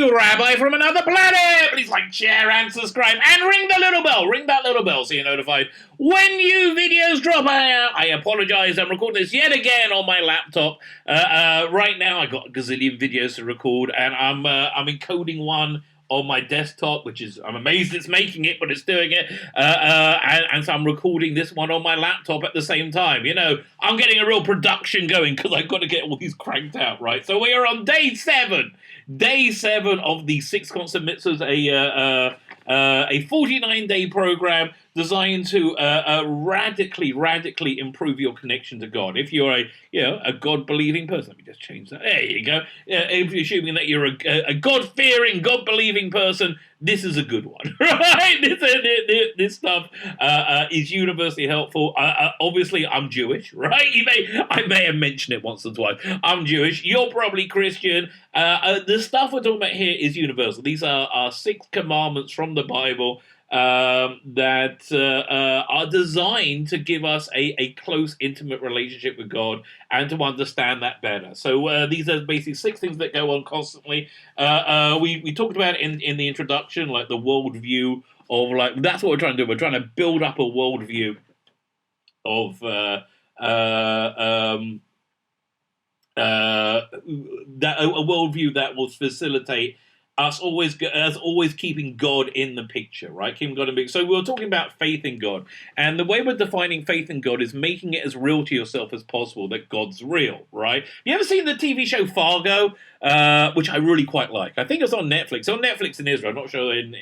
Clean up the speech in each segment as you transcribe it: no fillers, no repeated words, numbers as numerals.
you, Rabbi from another planet. Please like, share, and subscribe, and ring the little bell. Ring that little bell so you're notified when new videos drop. I apologize. I'm recording this yet again on my laptop. Right now, I got a gazillion videos to record, and I'm encoding one on my desktop, which is, I'm amazed it's making it, but it's doing it. And so I'm recording this one on my laptop at the same time. You know, I'm getting a real production going because I've got to get all these cranked out, right? So we are on day 7 of the 6 constant mitzvahs, a 49-day program designed to radically improve your connection to God. If you're a God-believing person, let me just change that. There you go. If you're assuming that you're a God-fearing, God-believing person, this is a good one, right? This stuff is universally helpful. Obviously, I'm Jewish, right? I may have mentioned it once or twice. I'm Jewish. You're probably Christian. The stuff we're talking about here is universal. These are 6 commandments from the Bible that are designed to give us a close, intimate relationship with God and to understand that better. So these are basically 6 things that go on constantly. We talked about in the introduction, like the worldview of, like, that's what we're trying to do. We're trying to build up a worldview of a worldview that will facilitate us always keeping God in the picture, right? Keeping God in the picture. So we were talking about faith in God, and the way we're defining faith in God is making it as real to yourself as possible that God's real, right? You ever seen the TV show Fargo, which I really quite like? I think it's on Netflix. On Netflix in Israel, I'm not sure in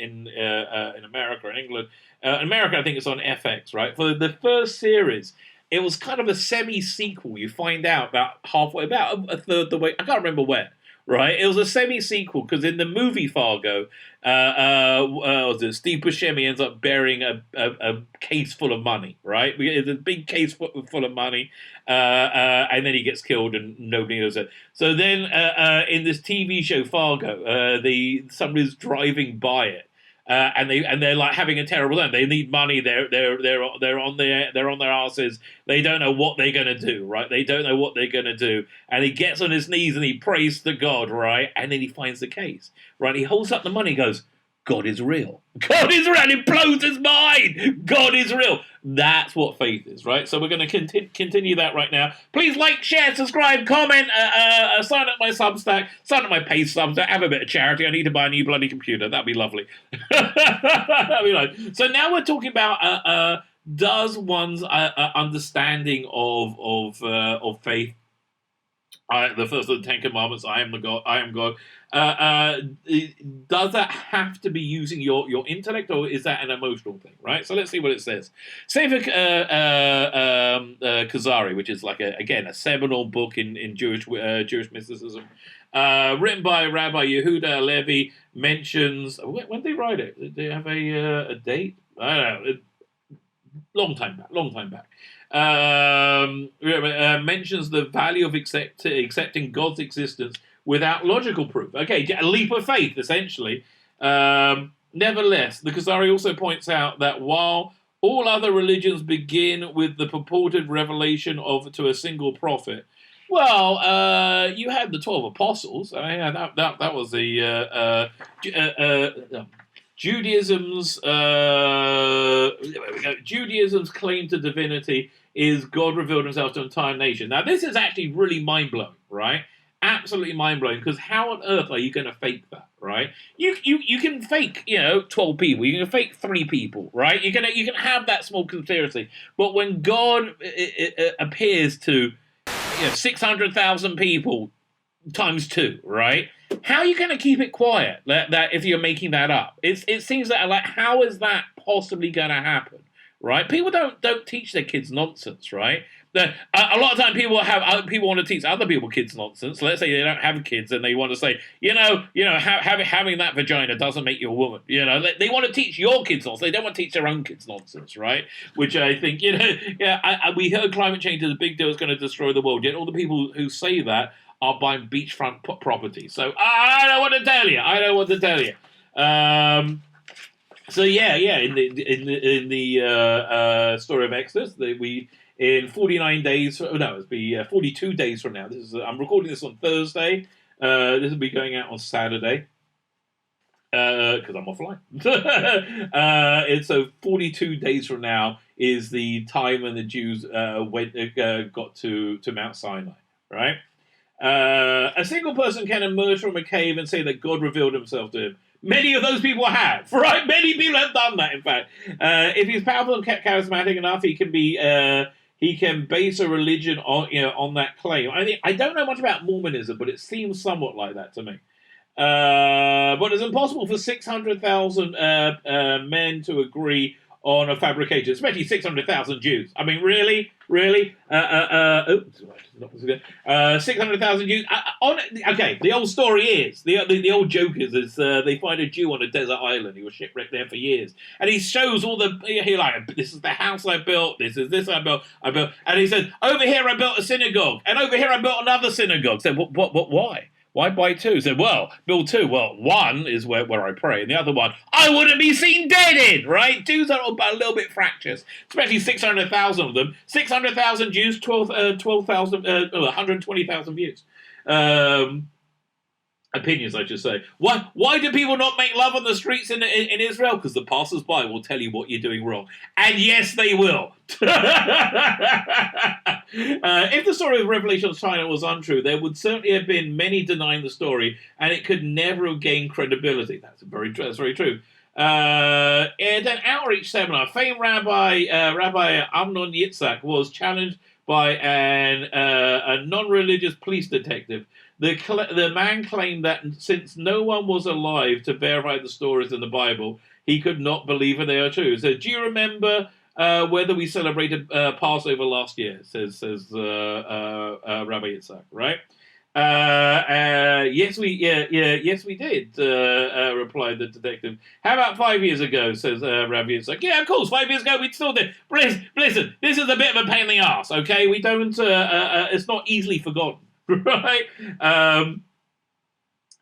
America or in England. In America, I think it's on FX, right? For the first series, it was kind of a semi-sequel. You find out about a third the way. I can't remember where. Right, it was a semi-sequel because in the movie Fargo, Steve Buscemi ends up bearing a case full of money. Right, it's a big case full of money, and then he gets killed and nobody knows it. So then, in this TV show Fargo, somebody's driving by it. And they're like having a terrible time. They need money. They're on their asses. They don't know what they're gonna do. Right? They don't know what they're gonna do. And he gets on his knees and he prays to God. Right? And then he finds the case. Right? He holds up the money. And goes, God is real. God is real. And it blows his mind. God is real. That's what faith is, right? So we're going to continue that right now. Please like, share, subscribe, comment, sign up my Substack, sign up my Pace Substack, have a bit of charity. I need to buy a new bloody computer. That'd be lovely. That'd be nice. So now we're talking about does one's understanding of faith, the first of the 10 Commandments, I am God. Does that have to be using your intellect, or is that an emotional thing, right? So let's see what it says. Sefer Kuzari, which is like a seminal book in Jewish mysticism, written by Rabbi Yehuda Levi, mentions, when did they write it? Did they have a date? I don't know. Long time back. Mentions the value of accepting God's existence without logical proof. Okay, a leap of faith, essentially. Nevertheless, the Kuzari also points out that while all other religions begin with the purported revelation to a single prophet, well, you had the 12 apostles. That was the Judaism's claim to divinity is God revealed himself to an entire nation. Now, this is actually really mind-blowing, right? Absolutely mind-blowing, because how on earth are you going to fake that, right? You can fake, 12 people. You can fake 3 people, right? You can have that small conspiracy. But when God appears to 600,000 people times 2, right? How are you going to keep it quiet that if you're making that up? It seems that, like, how is that possibly going to happen, right? People don't teach their kids nonsense, right? A lot of time people want to teach other people kids nonsense. Let's say they don't have kids and they want to say, having that vagina doesn't make you a woman. They want to teach your kids nonsense. They don't want to teach their own kids nonsense, right? Which I think, we heard climate change is a big deal. It's going to destroy the world. Yet all the people who say that are buying beachfront property. So I don't want to tell you. So in the story of Exodus, in 49 days, it'll be 42 days from now. I'm recording this on Thursday. This will be going out on Saturday. because I'm offline. And so 42 days from now is the time when the Jews got to Mount Sinai, right? A single person can emerge from a cave and say that God revealed himself to him. Many of those people have, right? Many people have done that, in fact. If he's powerful and charismatic enough, he can base a religion on that claim. I don't know much about Mormonism, but it seems somewhat like that to me. But it's impossible for 600,000 men to agree on a fabrication, especially 600,000 Jews. I mean, really? 600,000 Jews. Okay, the old story is, the old joke is they find a Jew on a desert island. He was shipwrecked there for years. And he shows all this is the house I built, this is this I built. And he says, over here I built a synagogue, and over here I built another synagogue. So why? Why buy two? He said, well, build two. Well, one is where I pray, and the other one I wouldn't be seen dead in, right? Jews are a little bit fractious, especially 600,000 of them. 600,000 Jews, 120,000 views. Opinions, I should say. Why do people not make love on the streets in Israel? Because the passers-by will tell you what you're doing wrong. And yes, they will. If the story of Revelation of China was untrue, there would certainly have been many denying the story, and it could never have gained credibility. That's very true. At an outreach seminar, famed Rabbi Amnon Yitzhak was challenged by a non-religious police detective. The man claimed that since no one was alive to verify the stories in the Bible, he could not believe that they are true. So, do you remember whether we celebrated Passover last year? Says Rabbi Yitzhak, right? Yes, we did. Replied the detective. How about 5 years ago? Says Rabbi Yitzhak. Yeah, of course. 5 years ago, we still did. Listen, this is a bit of a pain in the ass. Okay, we don't. It's not easily forgotten. Right?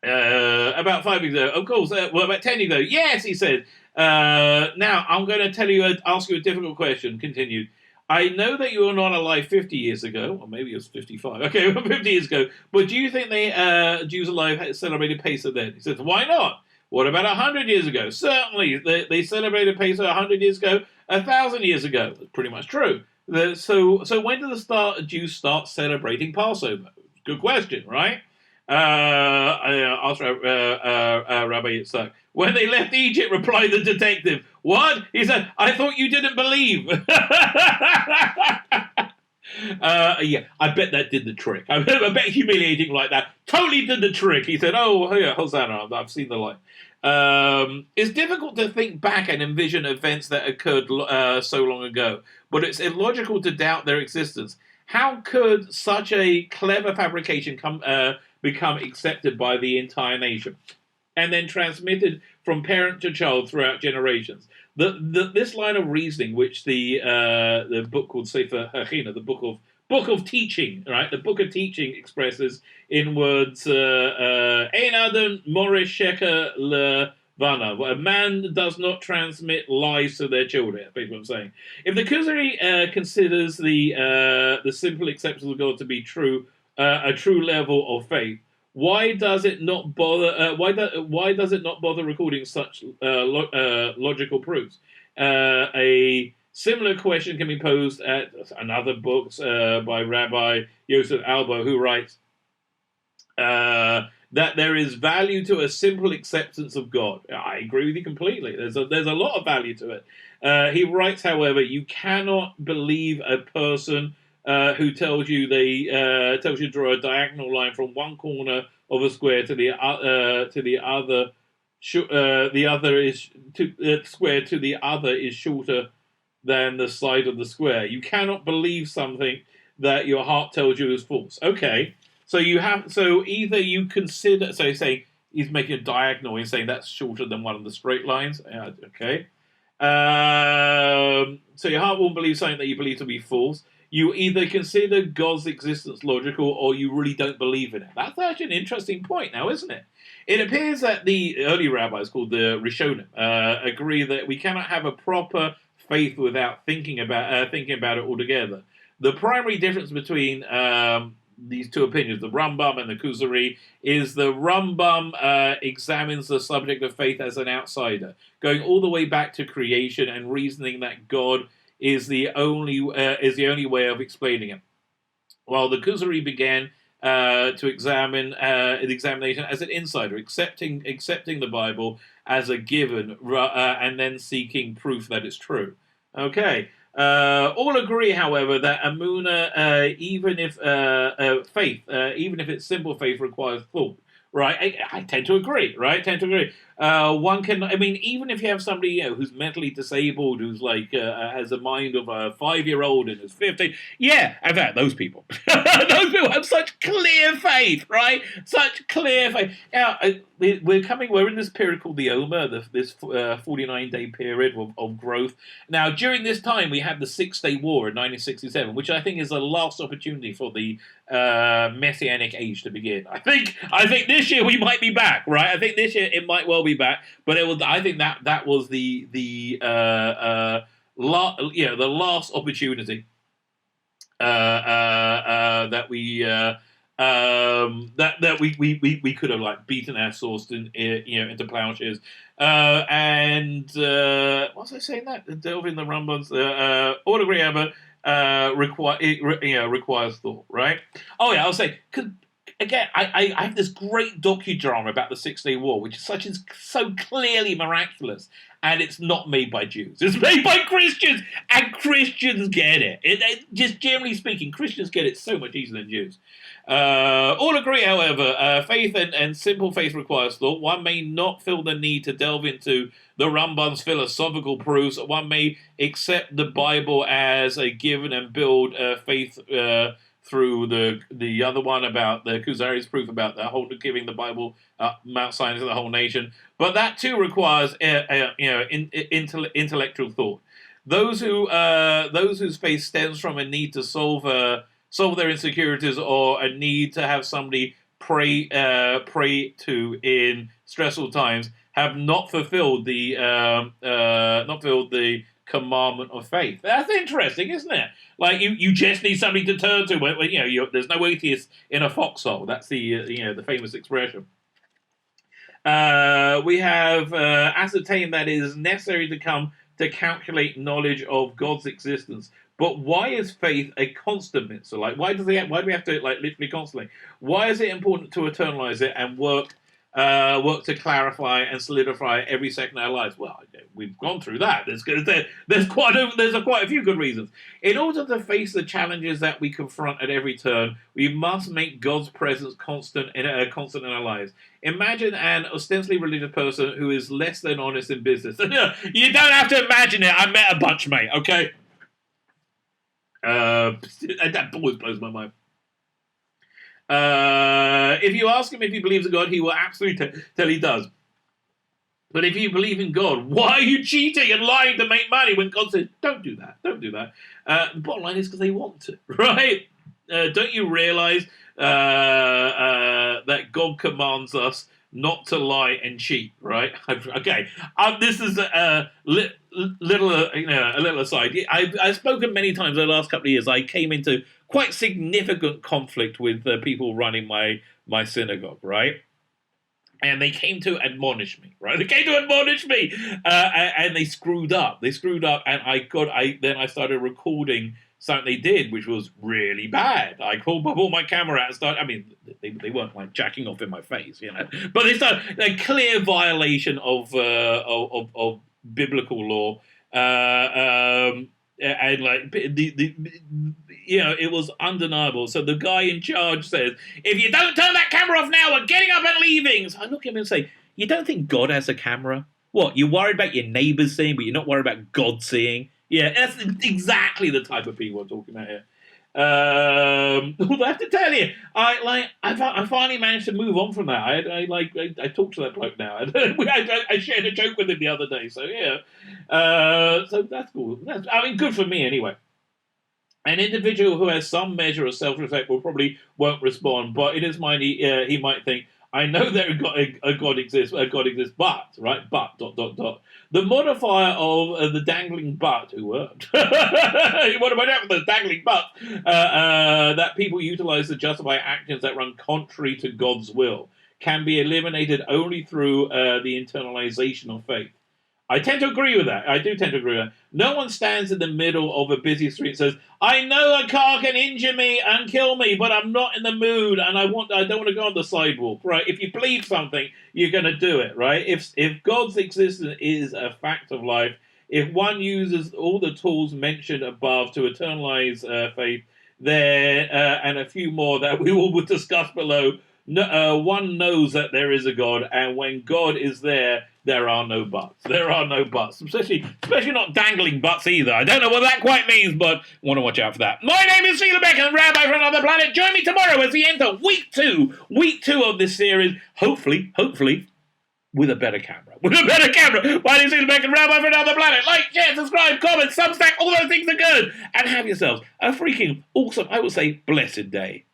About 5 years ago, of course. About 10 years ago, yes, he said. Now, I'm going to ask you a difficult question. Continued. I know that you were not alive 50 years ago, or maybe it was 55. Okay, 50 years ago. But do you think they Jews alive celebrated Pesach then? He says, why not? What about 100 years ago? Certainly, they celebrated Pesach 100 years ago, 1,000 years ago. That's pretty much true. So when did Jews start celebrating Passover? Good question, right? I asked Rabbi Yitzhak. When they left Egypt, replied the detective. What? He said, I thought you didn't believe. Yeah, I bet that did the trick. I bet humiliating like that totally did the trick. He said, oh, yeah, Hosanna, I've seen the light. It's difficult to think back and envision events that occurred so long ago, but it's illogical to doubt their existence. How could such a clever fabrication become accepted by the entire nation and then transmitted from parent to child throughout generations? This line of reasoning, which the book called Sefer HaGeffen, the book of teaching, right? The book of teaching expresses in words, Ein Adam Morish Sheker Levana. A man does not transmit lies to their children. That's basically what I'm saying. If the Kuzari considers the simple acceptance of God to be true, a true level of faith, why does it not bother? Why does it not bother recording such logical proofs? A similar question can be posed at another book by Rabbi Yosef Albo, who writes that there is value to a simple acceptance of God. I agree with you completely. There's a lot of value to it. He writes, however, you cannot believe a person who tells you to draw a diagonal line from one corner of a square to the other. The other is square to the other is shorter than the side of the square. You cannot believe something that your heart tells you is false. Okay, so either you consider, so say he's making a diagonal, he's saying that's shorter than one of the straight lines. Okay, so your heart won't believe something that you believe to be false. You either consider God's existence logical or you really don't believe in it. That's actually an interesting point now, isn't it? It appears that the early rabbis, called the Rishonim, agree that we cannot have a proper faith without thinking about it altogether. The primary difference between these two opinions, the Rambam and the Kuzari, is the Rambam examines the subject of faith as an outsider, going all the way back to creation and reasoning that God is the only way of explaining it, while the Kuzari began to examine the examination as an insider, accepting the Bible as a given, and then seeking proof that it's true. Okay. All agree, however, that Amuna, even if faith, even if it's simple faith, requires thought. Right, I tend to agree. Right, one can. I mean, even if you have somebody who's mentally disabled, who's like has a mind of a 5-year-old and is 50, yeah, in fact, those people, those people have such clear faith, right? Such clear faith. Now, we're in this period called the Omer, this 49-day period of growth. Now, during this time, we had the 6-Day War in 1967, which I think is the last opportunity for the Messianic age to begin. I think this year we might be back, right? I think this year it might well be back, but I think that was the last opportunity that we could have like beaten our swords into plowshares. And what was I saying? That delving the Rambams, all agree about requires thought, right? Oh yeah, I'll say, because again, I have this great docudrama about the 6-Day War, which is so clearly miraculous, and it's not made by Jews. It's made by Christians, and Christians get it. Just generally speaking, Christians get it so much easier than Jews. All agree, however, faith and simple faith requires thought. One may not feel the need to delve into the Rambam's philosophical proofs. One may accept the Bible as a given and build faith through the other one about the Kuzari's proof about the whole giving the Bible Mount Sinai to the whole nation. But that too requires intellectual thought. Those whose faith stems from a need to solve their insecurities or a need to have somebody pray to in stressful times have not fulfilled the commandment of faith. That's interesting, isn't it? Like you just need somebody to turn to when there's no atheist in a foxhole. That's the famous expression. We have ascertained that it is necessary to come to calculate knowledge of God's existence. But why is faith a constant mitzvah? Like, why do we have to literally constantly? Why is it important to eternalize it and work to clarify and solidify every second of our lives? Well, we've gone through that. There's quite a few good reasons. In order to face the challenges that we confront at every turn, we must make God's presence constant in our lives. Imagine an ostensibly religious person who is less than honest in business. You don't have to imagine it. I met a bunch, mate. Okay. That always blows my mind. If you ask him if he believes in God, he will absolutely tell he does. But if you believe in God, why are you cheating and lying to make money when God says, don't do that? The bottom line is because they want to, right? Don't you realize that God commands us not to lie and cheat, right? Okay, this is a little aside. I've spoken many times over the last couple of years. I came into quite significant conflict with people running my synagogue, right? And they came to admonish me, right? They came to admonish me, and they screwed up. And then I started recording something they did, which was really bad. I pulled my camera out and started. I mean, they weren't like jacking off in my face, but they started a clear violation of biblical law, and like it was undeniable. So the guy in charge says, "If you don't turn that camera off now, we're getting up and leaving." So I look at him and say, "You don't think God has a camera? What? You're worried about your neighbors seeing, but you're not worried about God seeing?" Yeah, that's exactly the type of people I'm talking about here. Although I have to tell you, I finally managed to move on from that. I talked to that bloke now. I shared a joke with him the other day. So yeah, so that's cool. Good for me anyway. An individual who has some measure of self-respect probably won't respond, but in his mind he might think, I know that a God exists, but, right, but, dot, dot, dot. The modifier of the dangling butt, who worked, what about that for the dangling butt, that people utilize to justify actions that run contrary to God's will, can be eliminated only through the internalization of faith. I tend to agree with that. I do tend to agree with that. No one stands in the middle of a busy street and says, I know a car can injure me and kill me, but I'm not in the mood and I don't want to go on the sidewalk, right? If you believe something, you're going to do it, right? If God's existence is a fact of life, if one uses all the tools mentioned above to eternalize faith, there and a few more that we will discuss below, one knows that there is a God, and when God is there, there are no buts. There are no buts, especially not dangling butts either. I don't know what that quite means, but want to watch out for that. My name is Tzvi Lebetkin, Rabbi from another planet. Join me tomorrow as we enter week two of this series. Hopefully, with a better camera. My name is Tzvi Lebetkin, Rabbi from another planet. Like, share, subscribe, comment, Substack, all those things are good. And have yourselves a freaking awesome, I would say, blessed day.